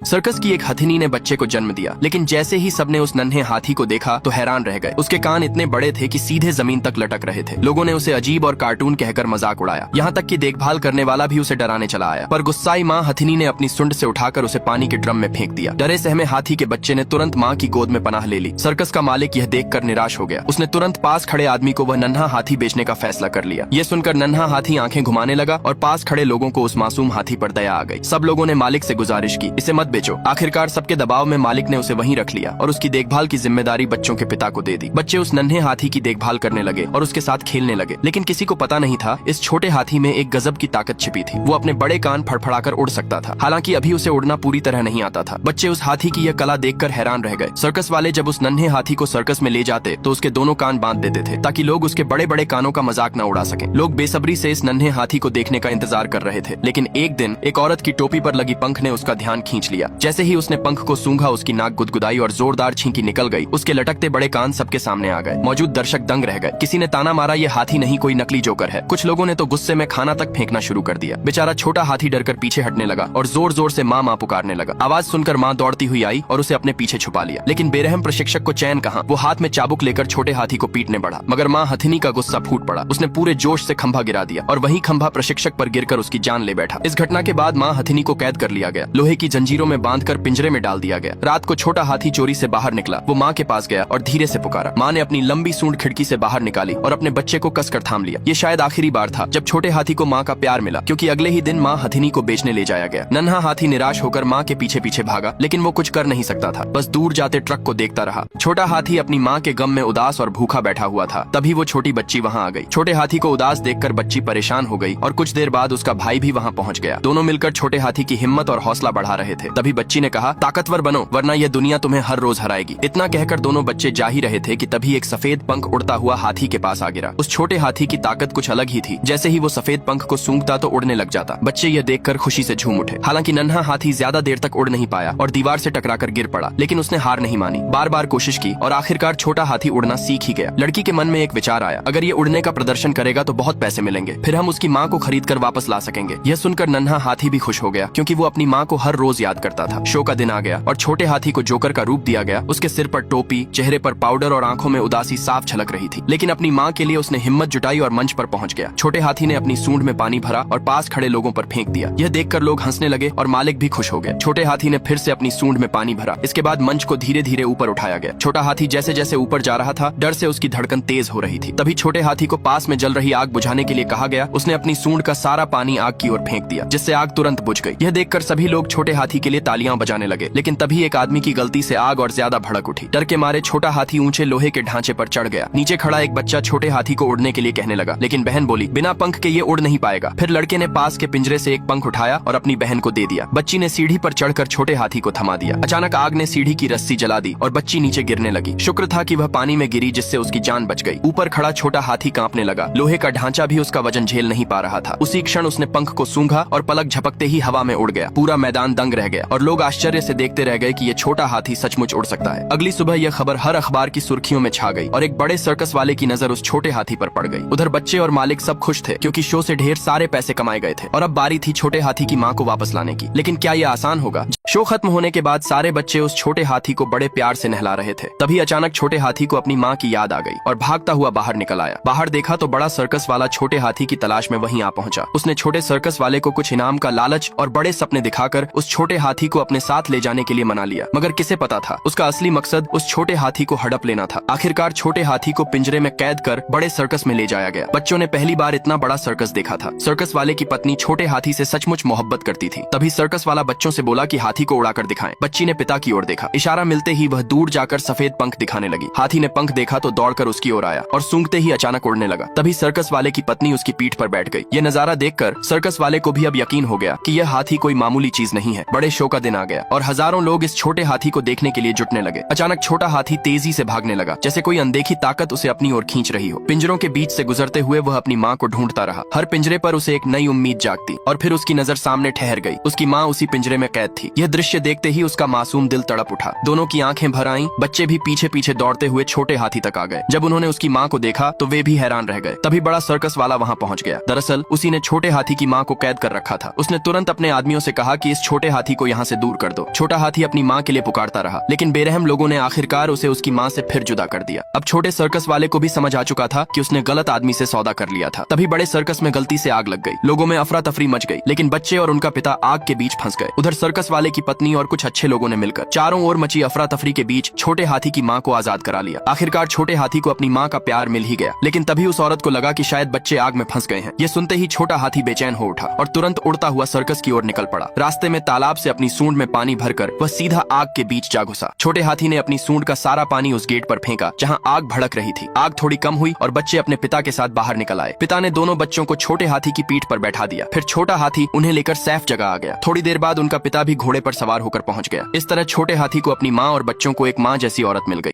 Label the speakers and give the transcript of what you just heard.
Speaker 1: Circus की एक हथिनी ने बच्चे को जन्म दिया, लेकिन जैसे ही सबने उस नन्हे हाथी को देखा तो हैरान रह गए। उसके कान इतने बड़े थे कि सीधे जमीन तक लटक रहे थे। लोगों ने उसे अजीब और कार्टून कहकर मजाक उड़ाया, यहाँ तक कि देखभाल करने वाला भी उसे डराने चला आया। पर गुस्साई माँ हथिनी ने अपनी सुंड से उठाकर उसे पानी के ड्रम में फेंक दिया। डरे सहमे हाथी के बच्चे ने तुरंत माँ की गोद में पनाह ले ली। सर्कस का मालिक यह देखकर निराश हो गया। उसने तुरंत पास खड़े आदमी को वह नन्हा हाथी बेचने का फैसला कर लिया। ये सुनकर नन्हा हाथी आंखें घुमाने लगा और पास खड़े लोगों को उस मासूम हाथी पर दया आ गई। सब लोगों ने मालिक से गुजारिश की, इसे मत बेचो। आखिरकार सबके दबाव में मालिक ने उसे वहीं रख लिया और उसकी देखभाल की जिम्मेदारी बच्चों के पिता को दे दी। बच्चे उस नन्हे हाथी की देखभाल करने लगे और उसके साथ खेलने लगे, लेकिन किसी को पता नहीं था इस छोटे हाथी में एक गजब की ताकत छिपी थी। वो अपने बड़े कान फड़फड़ाकर उड़ सकता था। हालांकि अभी उसे उड़ना पूरी तरह नहीं आता था। बच्चे उस हाथी की यह कला देखकर हैरान रह गए। सर्कस वाले जब उस नन्हे हाथी को सर्कस में ले जाते तो उसके दोनों कान बांध देते थे ताकि लोग उसके बड़े बड़े कानों का मजाक न उड़ा सके। लोग बेसब्री से इस नन्हे हाथी को देखने का इंतजार कर रहे थे, लेकिन एक दिन एक औरत की टोपी पर लगी पंख ने उसका ध्यान खींच लिया। जैसे ही उसने पंख को सूंघा, उसकी नाक गुदगुदाई और जोरदार छींकी निकल गई। उसके लटकते बड़े कान सबके सामने आ गए। मौजूद दर्शक दंग रह गए। किसी ने ताना मारा, ये हाथी नहीं कोई नकली जोकर है। कुछ लोगों ने तो गुस्से में खाना तक फेंकना शुरू कर दिया। बेचारा छोटा हाथी डरकर पीछे हटने लगा और जोर जोर से माँ माँ पुकारने लगा। आवाज सुनकर माँ दौड़ती हुई आई और उसे अपने पीछे छुपा लिया। लेकिन बेरहम प्रशिक्षक को चैन कहाँ। वो हाथ में चाबुक लेकर छोटे हाथी को पीटने बढ़ा, मगर माँ हथिनी का गुस्सा फूट पड़ा। उसने पूरे जोश से खंभा गिरा दिया और वही खंभा प्रशिक्षक पर गिरकर उसकी जान ले बैठा। इस घटना के बाद माँ हथिनी को कैद कर लिया गया। लोहे की जंजीरों में बांधकर पिंजरे में डाल दिया गया। रात को छोटा हाथी चोरी से बाहर निकला। वो माँ के पास गया और धीरे से पुकारा। माँ ने अपनी लंबी सूंड खिड़की से बाहर निकाली और अपने बच्चे को कसकर थाम लिया। ये शायद आखिरी बार था जब छोटे हाथी को माँ का प्यार मिला, क्योंकि अगले ही दिन माँ हथिनी को बेचने ले जाया गया। नन्हा हाथी निराश होकर माँ के पीछे पीछे भागा, लेकिन वो कुछ कर नहीं सकता था, बस दूर जाते ट्रक को देखता रहा। छोटा हाथी अपनी माँ के गम में उदास और भूखा बैठा हुआ था। तभी वो छोटी बच्ची वहाँ आ गई। छोटे हाथी को उदास देखकर बच्ची परेशान हो गई और कुछ देर बाद उसका भाई भी वहाँ पहुँच गया। दोनों मिलकर छोटे हाथी की हिम्मत और हौसला बढ़ा रहे थे। तभी बच्ची ने कहा, ताकतवर बनो वरना यह दुनिया तुम्हें हर रोज हराएगी। इतना कहकर दोनों बच्चे जा ही रहे थे कि तभी एक सफेद पंख उड़ता हुआ हाथी के पास आ गिरा। उस छोटे हाथी की ताकत कुछ अलग ही थी। जैसे ही वो सफेद पंख को सूंघता तो उड़ने लग जाता। बच्चे यह देखकर खुशी से झूम उठे। हालांकि नन्हा हाथी ज्यादा देर तक उड़ नहीं पाया और दीवार से टकराकर गिर पड़ा, लेकिन उसने हार नहीं मानी। बार बार कोशिश की और आखिरकार छोटा हाथी उड़ना सीख ही गया। लड़की के मन में एक विचार आया, अगर ये उड़ने का प्रदर्शन करेगा तो बहुत पैसे मिलेंगे, फिर हम उसकी माँ को खरीद कर वापस ला सकेंगे। यह सुनकर नन्हा हाथी भी खुश हो गया, क्योंकि वो अपनी माँ को हर रोज याद करता था। शो का दिन आ गया और छोटे हाथी को जोकर का रूप दिया गया। उसके सिर पर टोपी, चेहरे पर पाउडर और आंखों में उदासी साफ छलक रही थी। लेकिन अपनी माँ के लिए उसने हिम्मत जुटाई और मंच पर पहुंच गया। छोटे हाथी ने अपनी सूंड में पानी भरा और पास खड़े लोगों पर फेंक दिया। यह देखकर लोग हंसने लगे और मालिक भी खुश हो गए। छोटे हाथी ने फिर से अपनी सूंड में पानी भरा। इसके बाद मंच को धीरे धीरे ऊपर उठाया गया। छोटा हाथी जैसे जैसे ऊपर जा रहा था, डर से उसकी धड़कन तेज हो रही थी। तभी छोटे हाथी को पास में जल रही आग बुझाने के लिए कहा गया। उसने अपनी सूंड का सारा पानी आग की ओर फेंक दिया, जिससे आग तुरंत बुझ गई। यह देखकर सभी लोग छोटे हाथी के लिए तालियां बजाने लगे। लेकिन तभी एक आदमी की गलती से आग और ज्यादा भड़क उठी। डर के मारे छोटा हाथी ऊंचे लोहे के ढांचे पर चढ़ गया। नीचे खड़ा एक बच्चा छोटे हाथी को उड़ने के लिए कहने लगा, लेकिन बहन बोली, बिना पंख के ये उड़ नहीं पाएगा। फिर लड़के ने पास के पिंजरे से एक पंख उठाया और अपनी बहन को दे दिया। बच्ची ने सीढ़ी पर चढ़कर छोटे हाथी को थमा दिया। अचानक आग ने सीढ़ी की रस्सी जला दी और बच्ची नीचे गिरने लगी। शुक्र था कि वह पानी में गिरी, जिससे उसकी जान बच गई। ऊपर खड़ा छोटा हाथी कांपने लगा। लोहे का ढांचा भी उसका वजन झेल नहीं पा रहा था। उसी क्षण उसने पंख को सूंघा और पलक झपकते ही हवा में उड़ गया। पूरा मैदान दंग रह गया और लोग आश्चर्य से देखते रह गए कि यह छोटा हाथी सचमुच उड़ सकता है। अगली सुबह यह खबर हर अखबार की सुर्खियों में छा गई और एक बड़े सर्कस वाले की नजर उस छोटे हाथी पर पड़ गई। उधर बच्चे और मालिक सब खुश थे, क्योंकि शो से ढेर सारे पैसे कमाए गए थे और अब बारी थी छोटे हाथी की माँ को वापस लाने की। लेकिन क्या यह आसान होगा? शो खत्म होने के बाद सारे बच्चे उस छोटे हाथी को बड़े प्यार से नहला रहे थे। तभी अचानक छोटे हाथी को अपनी माँ की याद आ गई और भागता हुआ बाहर निकल आया। बाहर देखा तो बड़ा सर्कस वाला छोटे हाथी की तलाश में वहीं आ पहुंचा। उसने छोटे सर्कस वाले को कुछ इनाम का लालच और बड़े सपने दिखाकर उस छोटे हाथी को अपने साथ ले जाने के लिए मना लिया। मगर किसे पता था, उसका असली मकसद उस छोटे हाथी को हड़प लेना था। आखिरकार छोटे हाथी को पिंजरे में कैद कर बड़े सर्कस में ले जाया गया। बच्चों ने पहली बार इतना बड़ा सर्कस देखा था। सर्कस वाले की पत्नी छोटे हाथी से सचमुच मोहब्बत करती थी। तभी सर्कस वाला बच्चों से बोला कि हाथी को उड़ाकर दिखाएं। बच्ची ने पिता की ओर देखा। इशारा मिलते ही वह दूर जाकर सफेद पंख दिखाने लगी। हाथी ने पंख देखा तो दौड़कर उसकी ओर आया और सूंघते ही अचानक उड़ने लगा। तभी सर्कस वाले की पत्नी उसकी पीठ पर बैठ गई। यह नजारा देखकर सर्कस वाले को भी अब यकीन हो गया कि यह हाथी कोई मामूली चीज नहीं है। बड़े शो का दिन आ गया और हजारों लोग इस छोटे हाथी को देखने के लिए जुटने लगे। अचानक छोटा हाथी तेजी से भागने लगा, जैसे कोई अनदेखी ताकत उसे अपनी ओर खींच रही हो। पिंजरों के बीच से गुजरते हुए वह अपनी माँ को ढूंढता रहा। हर पिंजरे पर उसे एक नई उम्मीद जागती और फिर उसकी नजर सामने ठहर गई। उसकी माँ उसी पिंजरे में कैद थी। यह दृश्य देखते ही उसका मासूम दिल तड़प उठा। दोनों की आंखें भर आईं। बच्चे भी पीछे पीछे दौड़ते हुए छोटे हाथी तक आ गए। जब उन्होंने उसकी माँ को देखा तो वे भी हैरान रह गए। तभी बड़ा सर्कस वाला वहाँ पहुँच गया। दरअसल उसी ने छोटे हाथी की माँ को कैद कर रखा था। उसने तुरंत अपने आदमियों से कहा कि इस छोटे हाथी को यहाँ यहाँ से दूर कर दो। छोटा हाथी अपनी माँ के लिए पुकारता रहा, लेकिन बेरहम लोगों ने आखिरकार उसे उसकी माँ से फिर जुदा कर दिया। अब छोटे सर्कस वाले को भी समझ आ चुका था कि उसने गलत आदमी से सौदा कर लिया था। तभी बड़े सर्कस में गलती से आग लग गई। लोगों में अफरा तफरी मच गई, लेकिन बच्चे और उनका पिता आग के बीच फंस गए। उधर सर्कस वाले की पत्नी और कुछ अच्छे लोगों ने मिलकर चारों ओर मची अफरा तफरी के बीच छोटे हाथी की माँ को आजाद करा लिया। आखिरकार छोटे हाथी को अपनी माँ का प्यार मिल ही गया, लेकिन तभी उस औरत को लगा कि शायद बच्चे आग में फंस गए हैं। ये सुनते ही छोटा हाथी बेचैन हो उठा और तुरंत उड़ता हुआ सर्कस की ओर निकल पड़ा। रास्ते में तालाब से अपनी सूंड में पानी भरकर वह सीधा आग के बीच जा घुसा। छोटे हाथी ने अपनी सूंड का सारा पानी उस गेट पर फेंका जहाँ आग भड़क रही थी। आग थोड़ी कम हुई और बच्चे अपने पिता के साथ बाहर निकल आए। पिता ने दोनों बच्चों को छोटे हाथी की पीठ पर बैठा दिया। फिर छोटा हाथी उन्हें लेकर सेफ जगह आ गया। थोड़ी देर बाद उनका पिता भी घोड़े पर सवार होकर पहुंच गया। इस तरह छोटे हाथी को अपनी माँ और बच्चों को एक माँ जैसी औरत मिल गई।